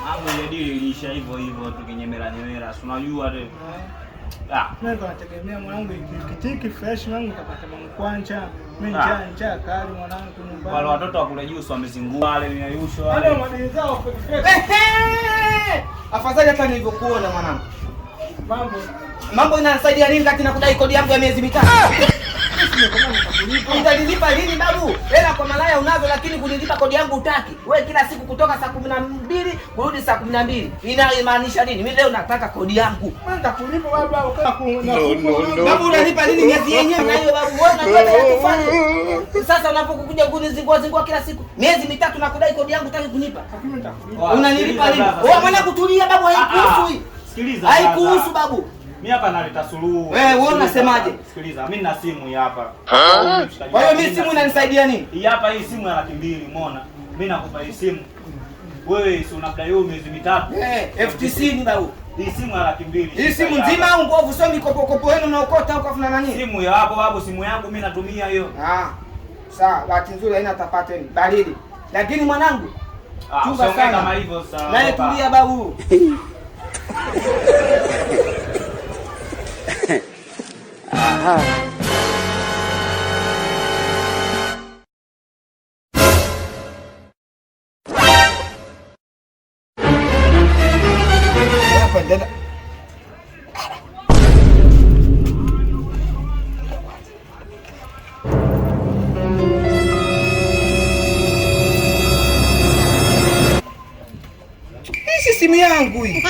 Mambo ya dili ilisha hivyo hivyo tukinyemela. Si unajua tu. Mimi nategemea mwanangu ikitiki fresh mwanangu utapata mkwanja. Mimi njaa kali mwanangu nyumbani. Wale watoto wa kule juu wamezingua wale miayusho wale. Wale madini zao fresh. Afadhali hata nilivyokuona mwanangu. Mambo inasaidia nini kati na kudai kodi yangu ya miezi mitatu? Utanilipa lini babu? Hela kwa malaya unazo lakini kunilipa kodi yangu hutaki. Wewe kila siku kutoka saa 12 kurudi saa 12. Inamaanisha nini? Mimi leo nataka kodi yangu. Mimi nitakulipa babu au kama no. Babu unanipa nini miezi yenyewe na hiyo babu? Wewe unataka kufanya. Sasa unapokuja kunizingua kila siku. Miezi mitatu na kudai kodi yangu hutaki kunipa. Mimi nitakulipa. Unanilipa lini? Wewe mwana kutulia babu haikuhusu hii. Sikiliza. Haikuhusu babu. Mimi hapa naleta suluhu. Wewe unasemaje? Sikiliza, mimi nina simu hii hapa. Kwa hiyo mimi simu inanisaidia nini? Hii hapa hii simu ya 200,000 umeona? Mimi nakupa hii simu. Wewe si unabdai hiyo miezi mitatu. FTC ni babu. Hii simu ya 200,000. Hii simu nzima au ngovu sio mikopo wenu mnaokota huko afuna nani? Simu ya hapo babu, simu yangu mimi natumia hiyo. Sawa, bahati nzuri haina tapateni. Baridi. Lakini mwanangu, chunga sana kama hivyo sawa. Naye tulia babu. Hii simu yangu hii.